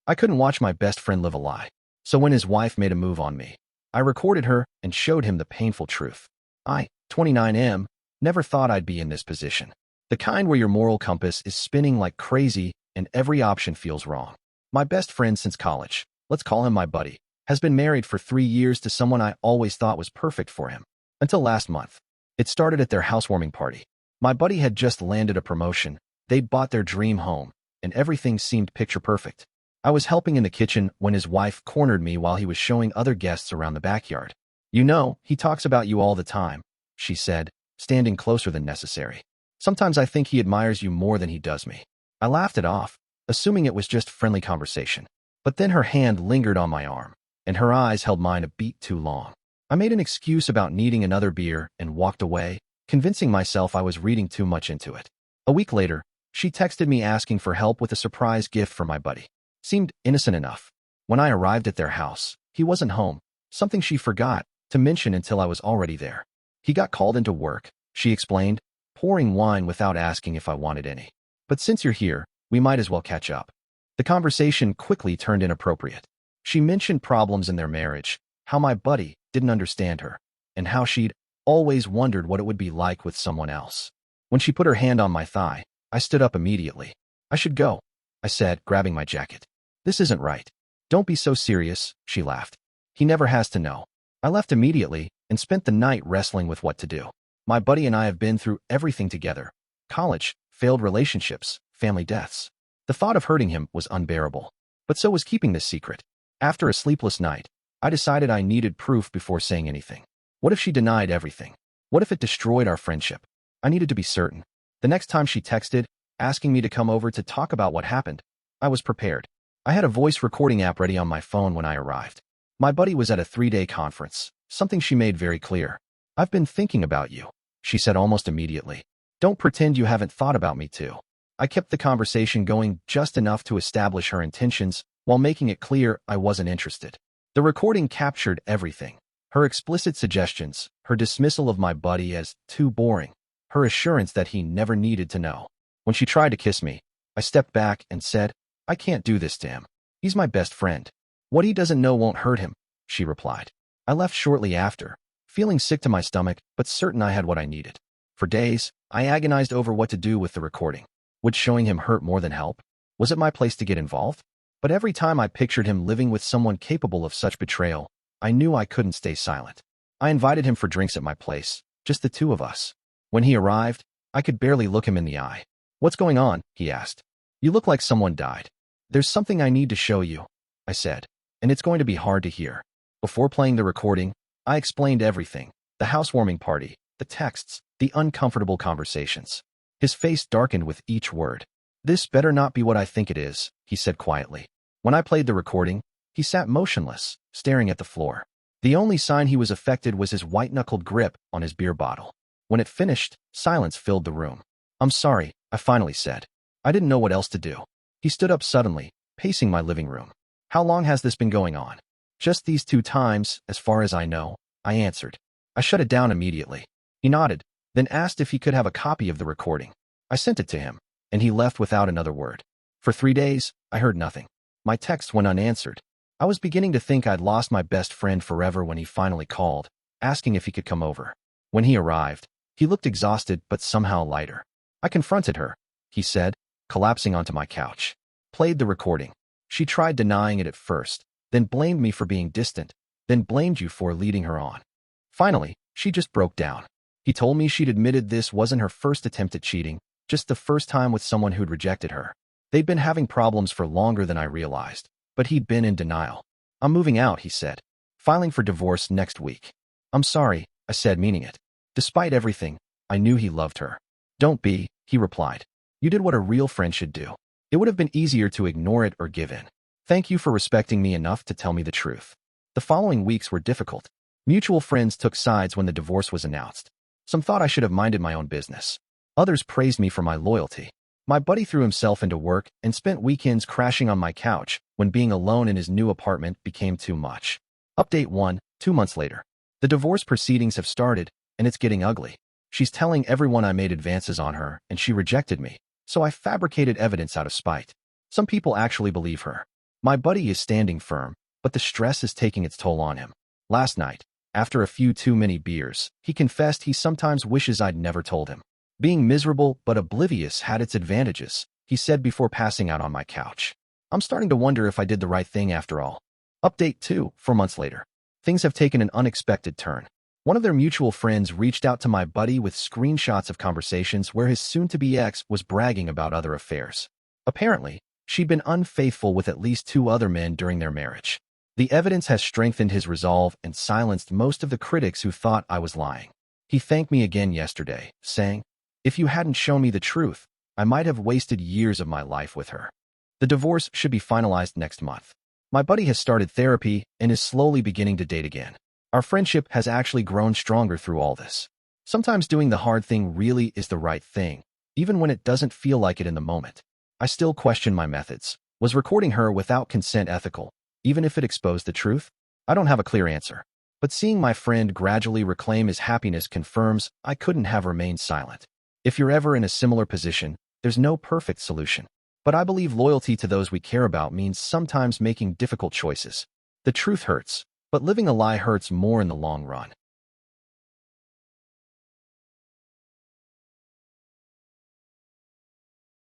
I couldn't watch my best friend live a lie. So when his wife made a move on me, I recorded her and showed him the painful truth. I, 29 never thought I'd be in this position. The kind where your moral compass is spinning like crazy and every option feels wrong. My best friend since college, let's call him my buddy, has been married for 3 years to someone I always thought was perfect for him. Until last month. It started at their housewarming party. My buddy had just landed a promotion, they'd bought their dream home, and everything seemed picture perfect. I was helping in the kitchen when his wife cornered me while he was showing other guests around the backyard. "You know, he talks about you all the time," she said, standing closer than necessary. "Sometimes I think he admires you more than he does me." I laughed it off, assuming it was just friendly conversation. But then her hand lingered on my arm, and her eyes held mine a beat too long. I made an excuse about needing another beer and walked away, convincing myself I was reading too much into it. A week later, she texted me asking for help with a surprise gift for my buddy. Seemed innocent enough. When I arrived at their house, he wasn't home, something she forgot to mention until I was already there. He got called into work, she explained, pouring wine without asking if I wanted any. "But since you're here, we might as well catch up." The conversation quickly turned inappropriate. She mentioned problems in their marriage, how my buddy didn't understand her, and how she'd always wondered what it would be like with someone else. When she put her hand on my thigh, I stood up immediately. "I should go," I said, grabbing my jacket. "This isn't right." "Don't be so serious," she laughed. "He never has to know." I left immediately and spent the night wrestling with what to do. My buddy and I have been through everything together. College, failed relationships, family deaths. The thought of hurting him was unbearable. But so was keeping this secret. After a sleepless night, I decided I needed proof before saying anything. What if she denied everything? What if it destroyed our friendship? I needed to be certain. The next time she texted, asking me to come over to talk about what happened, I was prepared. I had a voice recording app ready on my phone when I arrived. My buddy was at a 3-day conference, something she made very clear. "I've been thinking about you," she said almost immediately. "Don't pretend you haven't thought about me too." I kept the conversation going just enough to establish her intentions while making it clear I wasn't interested. The recording captured everything. Her explicit suggestions, her dismissal of my buddy as too boring, her assurance that he never needed to know. When she tried to kiss me, I stepped back and said, "I can't do this to him. He's my best friend. What he doesn't know won't hurt him," she replied. I left shortly after, feeling sick to my stomach, but certain I had what I needed. For days, I agonized over what to do with the recording. Would showing him hurt more than help? Was it my place to get involved? But every time I pictured him living with someone capable of such betrayal, I knew I couldn't stay silent. I invited him for drinks at my place, just the two of us. When he arrived, I could barely look him in the eye. "What's going on?" he asked. "You look like someone died." "There's something I need to show you," I said, "and it's going to be hard to hear." Before playing the recording, I explained everything: the housewarming party, the texts, the uncomfortable conversations. His face darkened with each word. "This better not be what I think it is," he said quietly. When I played the recording, he sat motionless, staring at the floor. The only sign he was affected was his white-knuckled grip on his beer bottle. When it finished, silence filled the room. "I'm sorry," I finally said. I didn't know what else to do. He stood up suddenly, pacing my living room. "How long has this been going on?" "Just these 2 times, as far as I know," I answered. I shut it down immediately. He nodded, then asked if he could have a copy of the recording. I sent it to him, and he left without another word. For 3 days, I heard nothing. My texts went unanswered. I was beginning to think I'd lost my best friend forever when he finally called, asking if he could come over. When he arrived, he looked exhausted but somehow lighter. "I confronted her," he said, collapsing onto my couch. "Played the recording. She tried denying it at first, then blamed me for being distant, then blamed you for leading her on. Finally, she just broke down. He told me she'd admitted this wasn't her first attempt at cheating, just the first time with someone who'd rejected her. They'd been having problems for longer than I realized, but he'd been in denial. "I'm moving out," he said, "filing for divorce next week." "I'm sorry," I said, meaning it. Despite everything, I knew he loved her. "Don't be," he replied. "You did what a real friend should do. It would have been easier to ignore it or give in. Thank you for respecting me enough to tell me the truth." The following weeks were difficult. Mutual friends took sides when the divorce was announced. Some thought I should have minded my own business. Others praised me for my loyalty. My buddy threw himself into work and spent weekends crashing on my couch when being alone in his new apartment became too much. Update 1, 2 months later. The divorce proceedings have started, and it's getting ugly. She's telling everyone I made advances on her, and she rejected me, so I fabricated evidence out of spite. Some people actually believe her. My buddy is standing firm, but the stress is taking its toll on him. Last night, after a few too many beers, he confessed he sometimes wishes I'd never told him. Being miserable but oblivious had its advantages, he said before passing out on my couch. I'm starting to wonder if I did the right thing after all. Update 2, 4 months later. Things have taken an unexpected turn. One of their mutual friends reached out to my buddy with screenshots of conversations where his soon-to-be ex was bragging about other affairs. Apparently, she'd been unfaithful with at least 2 other men during their marriage. The evidence has strengthened his resolve and silenced most of the critics who thought I was lying. He thanked me again yesterday, saying, "If you hadn't shown me the truth, I might have wasted years of my life with her." The divorce should be finalized next month. My buddy has started therapy and is slowly beginning to date again. Our friendship has actually grown stronger through all this. Sometimes doing the hard thing really is the right thing, even when it doesn't feel like it in the moment. I still question my methods. Was recording her without consent ethical, even if it exposed the truth? I don't have a clear answer. But seeing my friend gradually reclaim his happiness confirms I couldn't have remained silent. If you're ever in a similar position, there's no perfect solution. But I believe loyalty to those we care about means sometimes making difficult choices. The truth hurts, but living a lie hurts more in the long run.